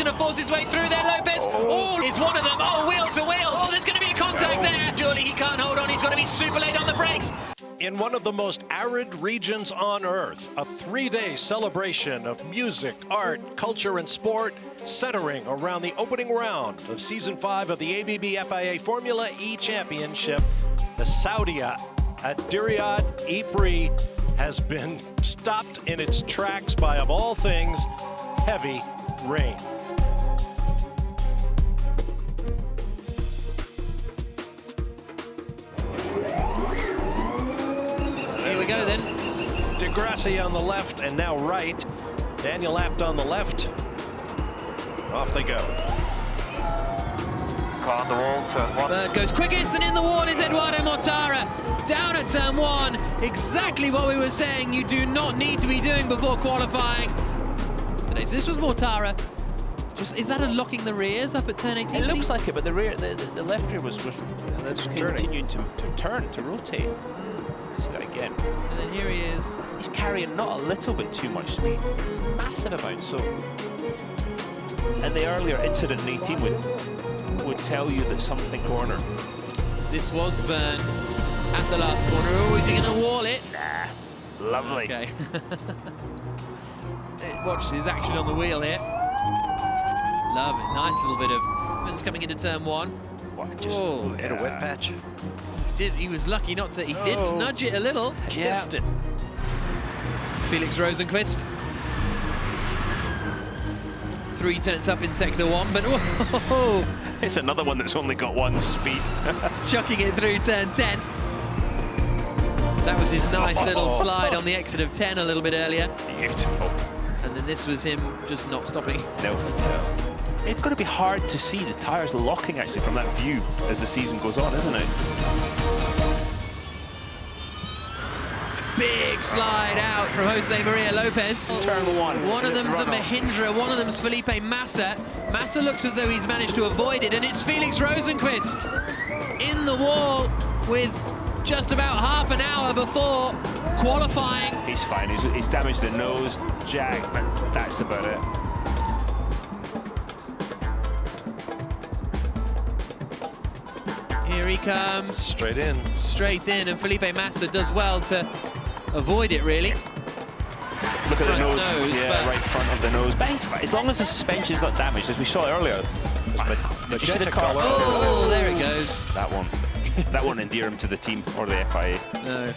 going to force his way through there, Lopez. Oh, it's one of them. Oh, wheel to wheel. Oh, there's going to be a contact there. Surely he can't hold on. He's got to be super late on the brakes. In one of the most arid regions on Earth, a 3-day celebration of music, art, culture, and sport centering around the opening round of Season 5 of the ABB FIA Formula E Championship. The Saudia at Diriyah Ypres has been stopped in its tracks by, of all things, heavy rain. Here we go then. Degrassi on the left and now right. Daniel Abt on the left. Off they go. Car on the wall, turn 1. Bird goes quickest, and in the wall is Eduardo Mortara. Down at turn 1. Exactly what we were saying you do not need to be doing before qualifying today. So this was Mortara. Is that unlocking the rears up at turn 18? It looks like it, but the rear, the left rear was continuing to turn, to rotate. See that again. And then here he is. He's carrying not a little bit too much speed, massive amount. So, and the earlier incident in 18 would tell you that something cornered. This was Verne at the last corner. Oh, is he going to wall it? Nah, lovely. Okay. Watch his action on the wheel here. Love it. Nice little bit of Vern's coming into turn 1. What, just Hit a wet patch. He was lucky not to. He did nudge it a little. Kissed it. Felix Rosenqvist. 3 turns up in sector 1, but whoa! It's another one that's only got 1 speed. Chucking it through turn 10. That was his nice little slide on the exit of 10 a little bit earlier. Beautiful. And then this was him just not stopping. No. It's going to be hard to see the tyres locking actually from that view as the season goes on, isn't it? Big slide out from Jose Maria Lopez. Turn 1. One of them's a Mahindra, one of them's Felipe Massa. Massa looks as though he's managed to avoid it, and it's Felix Rosenqvist in the wall with just about half an hour before qualifying. He's fine. He's damaged the nose, jag, but that's about it. Here he comes. Straight in. Straight in, and Felipe Massa does well to avoid it, really. Look at the nose. Yeah, right front of the nose. But he's fine. As long as the suspension's not damaged, as we saw earlier. But you see the car? Oh, there it goes. That one. That won't endear him to the team or the FIA. No.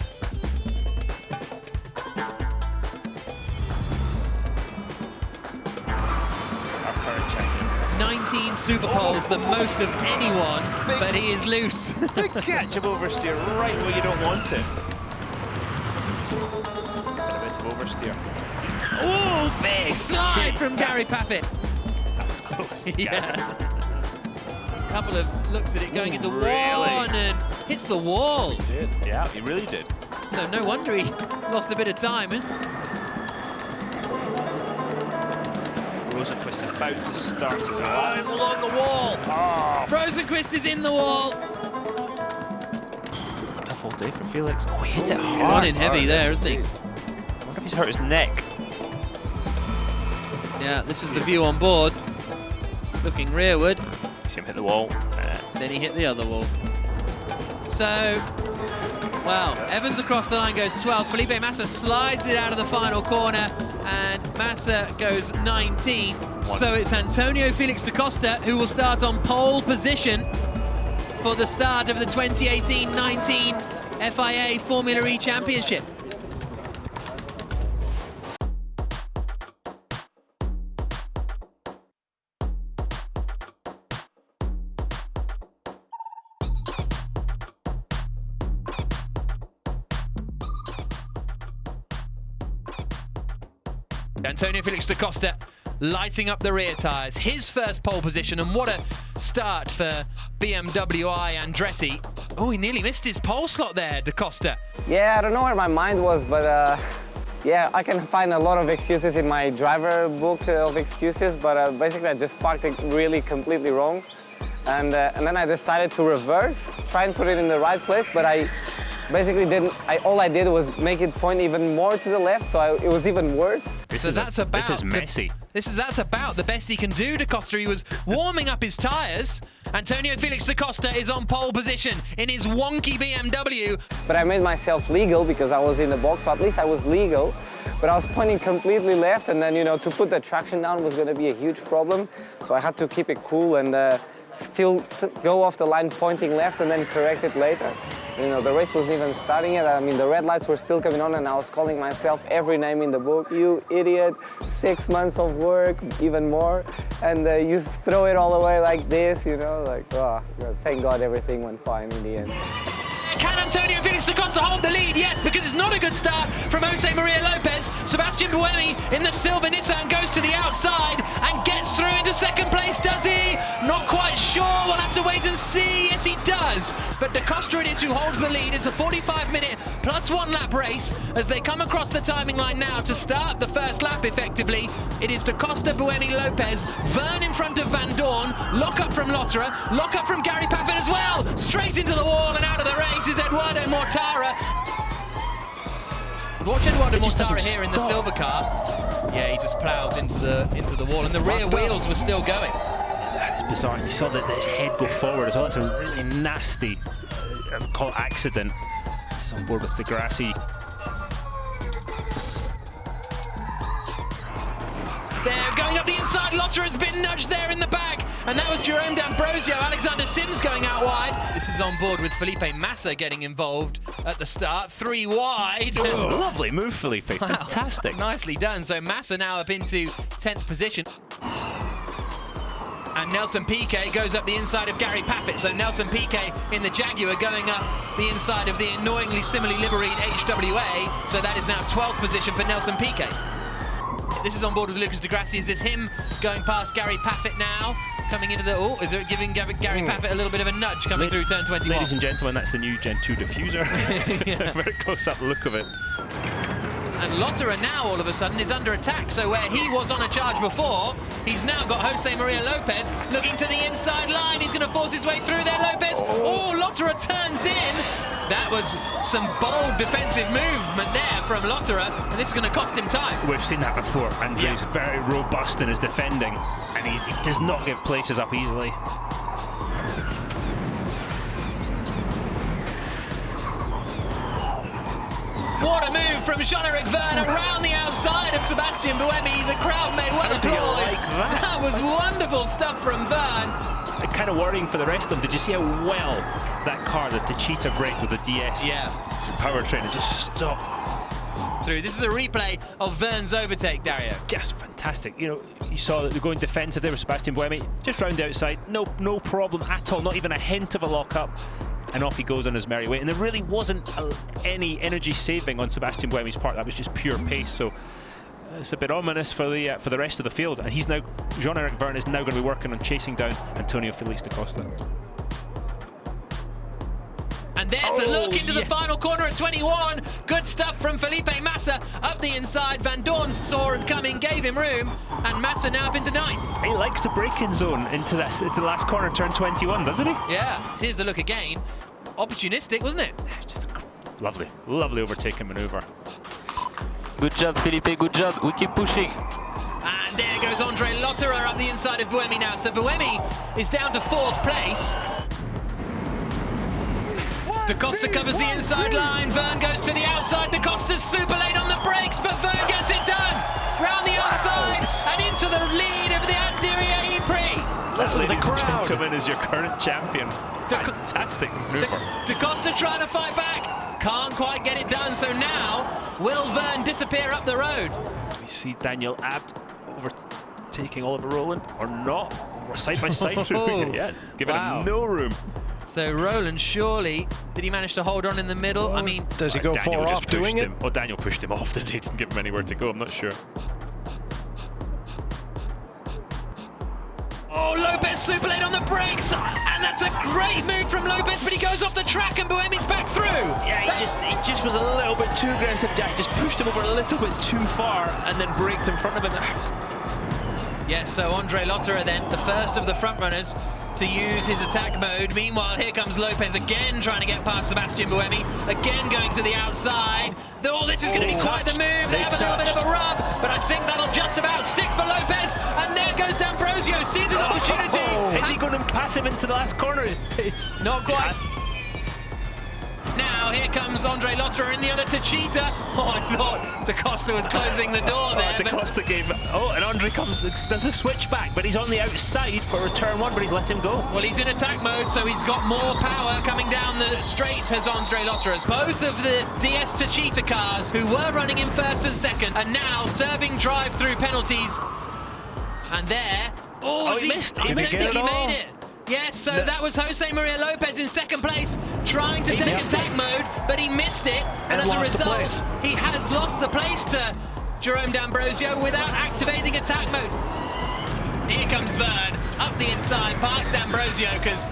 Our current champion. 19 super poles, the most of anyone, but he is loose. Big catch of oversteer right where you don't want it. A bit of oversteer. Oh, big slide from Gary Paffett. That was close. Yeah. Couple of looks at it going into one and hits the wall. He did. Yeah, he really did. So no wonder he lost a bit of time. Rosenqvist about to start his lap. He's along the wall. Oh, Rosenqvist is in the wall. tough all day for Felix. Oh, he hit it hard. Gone in heavy there, isn't he? I wonder if he's hurt his neck. Yeah, this is the view on board. Looking rearward. See him hit the wall. Then he hit the other wall. So, well, Evans across the line goes 12. Felipe Massa slides it out of the final corner, and Massa goes 19. So it's Antonio Felix da Costa who will start on pole position for the start of the 2018-19 FIA Formula E Championship. Antonio Felix da Costa lighting up the rear tyres. His first pole position, and what a start for BMW Andretti. Oh, he nearly missed his pole slot there, da Costa. Yeah, I don't know where my mind was, but yeah, I can find a lot of excuses in my driver book of excuses, but basically I just parked it really completely wrong. And then I decided to reverse, try and put it in the right place, but I basically all I did was make it point even more to the left, so it was even worse. This is messy. That's about the best he can do. Da Costa, he was warming up his tyres. Antonio Felix da Costa is on pole position in his wonky BMW. But I made myself legal because I was in the box, so at least I was legal. But I was pointing completely left, and then, you know, to put the traction down was going to be a huge problem. So I had to keep it cool and still go off the line pointing left and then correct it later. You know, the race wasn't even starting yet. I mean, the red lights were still coming on, and I was calling myself every name in the book. You idiot, 6 months of work, even more. And you throw it all away like this, you know, like, oh, God, thank God everything went fine in the end. Can Antonio Felix da Costa hold the lead? Yes, because it's not a good start from Jose Maria Lopez. Sebastian Buemi in the silver Nissan goes to the outside and gets through into second place. Does he? Not quite sure. We'll have to wait and see. Yes, he does. But da Costa it is who holds the lead. It's a 45-minute plus 1 lap race as they come across the timing line now to start the first lap effectively. It is da Costa, Buemi, Lopez, Verne in front of Van Dorn, lock up from Lotterer, lock up from Gary Paffett as well. Straight into the wall and out of the race is Eduardo Mortara. Watch Eduardo Mortara here in the silver car. Yeah, he just plows into the wall, and the rear wheels were still going. That is bizarre. You saw that his head go forward as well. It's a really nasty call it accident. This is on board with Degrassi. They're going up the inside. Lotter has been nudged there in the back. And that was Jerome D'Ambrosio. Alexander Sims going out wide. This is on board with Felipe Massa getting involved at the start. 3 wide. Oh, lovely move, Felipe. Wow. Fantastic. Nicely done. So Massa now up into 10th position. And Nelson Piquet goes up the inside of Gary Paffett. So Nelson Piquet in the Jaguar going up the inside of the annoyingly similarly liveried HWA. So that is now 12th position for Nelson Piquet. This is on board with Lucas Degrassi. Is this him going past Gary Paffett now? Coming into the... Oh, is it giving Gary Paffett a little bit of a nudge coming through turn 21? Ladies and gentlemen, that's the new Gen 2 diffuser. Yeah. Very close-up look of it. And Lotterer now, all of a sudden, is under attack. So where he was on a charge before, he's now got Jose Maria Lopez looking to the inside line. He's going to force his way through there, Lopez. Oh, Lotterer turns in. That was some bold defensive movement there from Lotterer, and this is going to cost him time. We've seen that before. Andre's very robust in his defending, and he does not give places up easily. What a move from Jean-Eric Verne around the outside of Sebastian Buemi. The crowd made well applaud. Like that? That was wonderful stuff from Verne. Kind of worrying for the rest of them. Did you see how well that car, the Cheetah brake with the DS powertrain, it just stopped through? This is a replay of Verne's overtake, Dario. Just fantastic. You know, you saw that they're going defensive there with Sebastian Buemi, just round the outside, no problem at all, not even a hint of a lock-up, and off he goes on his merry way. And there really wasn't any energy saving on Sebastian Buemi's part. That was just pure pace. So it's a bit ominous for the rest of the field. And he's now, Jean-Eric Verne is now going to be working on chasing down Antonio Felix da Costa. And there's the look into the final corner at 21. Good stuff from Felipe Massa up the inside. Van Dorn saw him coming, gave him room, and Massa now up into 9th. He likes to break in zone into the last corner, turn 21, doesn't he? Yeah. Here's the look again. Opportunistic, wasn't it? Just lovely, lovely overtaking manoeuvre. Good job, Felipe. Good job. We keep pushing. And there goes Andre Lotterer up the inside of Buemi now. So Buemi is down to 4th place. Da Costa covers the inside line. Verne goes to the outside. Da Costa's super late on the brakes, but Verne gets it done. Round the outside and into the lead of the Diriyah Prix. Listen to the Ladies and crowd. gentlemen, is your current champion. Fantastic maneuver. Da Costa trying to fight back. Can't quite get it done. So now, will Verne disappear up the road? We see Daniel Abt overtaking Oliver Rowland, or not. We're side by side through. Yeah, giving him no room. So Rowland, surely, did he manage to hold on in the middle? I mean, does he go Daniel far just off doing it? Oh, Daniel pushed him off, didn't he? Didn't give him anywhere to go, I'm not sure. Oh, Lopez super late on the brakes, and that's a great move from Lopez, but he goes off the track and Buemi's back through. Yeah, he just was a little bit too aggressive, Jack. Just pushed him over a little bit too far and then braked in front of him. Yes, so Andre Lotterer then, the first of the front runners, to use his attack mode. Meanwhile, here comes Lopez again trying to get past Sebastian Buemi. Again going to the outside. Oh, this is going to be quite the move. They have a little bit of a rub, but I think that'll just about stick for Lopez. And there goes D'Ambrosio, sees his opportunity. Is he going to pass him into the last corner? Not quite. Now here comes Andre Lotterer in the other to Cheetah. Oh, I thought Da Costa was closing the door there. Da Costa gave. Oh, and Andre does the switch back, but he's on the outside for return one, but he's let him go. Well, he's in attack mode, so he's got more power coming down the straight as Andre Lotterer. Both of the DS to Cheetah cars, who were running in first and second, are now serving drive-through penalties. And there, he missed. He made it. Yes, so that was Jose Maria Lopez in second place, trying to take attack mode, but he missed it, and as a result, he has lost the place to Jerome D'Ambrosio without activating attack mode. Here comes Vern, up the inside, past D'Ambrosio, because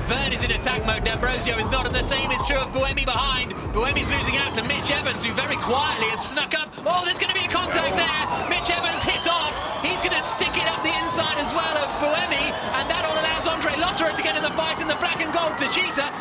Vern is in attack mode, D'Ambrosio is not, and the same is true of Buemi behind. Buemi's losing out to Mitch Evans, who very quietly has snuck up. Oh, there's going to be a contact there. Mitch Evans hit off. He's going to stick it up the inside as well of Buemi, and that all allows Andre Lotterer to get in the fight in the black and gold to Cheetah.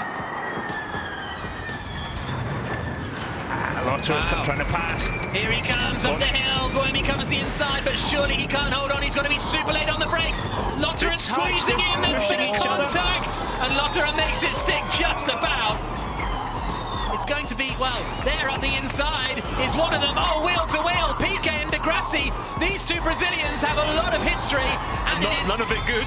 Lotterer's trying to pass. Here he comes up the hill. Buemi comes the inside, but surely he can't hold on. He's got to be super late on the brakes. Lotterer squeezing in. There's been contact, and Lotterer makes it stick just about. It's going to be, well, there up the inside is one of them. Oh, wheel to wheel, Piquet and Di Grassi. These two Brazilians have a lot of history, and none of it good.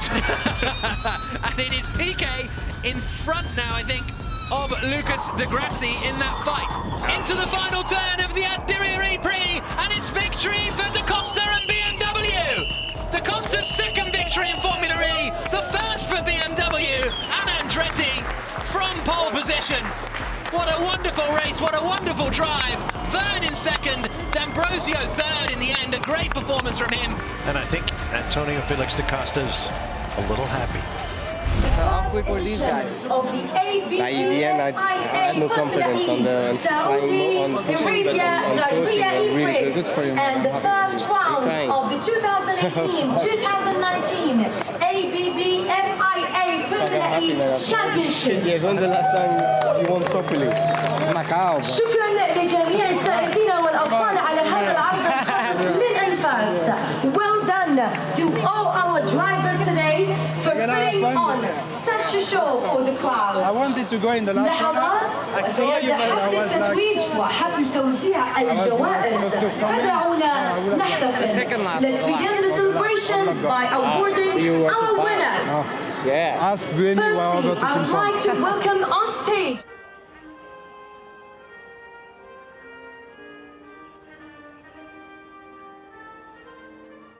And it is Piquet in front now, I think, of Lucas Di Grassi in that fight. Into the final turn of the Diriyah Prix, and it's victory for Da Costa and BMW. Da Costa's second victory in Formula E, the first for BMW, and Andretti from pole position. What a wonderful race, what a wonderful drive. Vern in second, D'Ambrosio third in the end. A great performance from him. And I think Antonio Felix da Costa's a little happy. How quick were these guys? Of the ABB, In the end, I had no confidence on the flying, on pushing, but on closing, really good for you. And the first round of the 2018-2019 ABB FIA Formula E Championship. Yeah, when's the last time you won properly? Macau. شكرا لجميع السائقين والأبطال على هذا العرض الخاص للأنفاس. Well done to all our drivers today for putting on such a show for the crowd. I wanted to go in the last لحظات سيبدأ حفل التتويج وحفل توزيع الجوائز. فدعونا نحتفل. Let's begin the celebrations by awarding our winners. Ask Buemi Firstly, I'd like to welcome on stage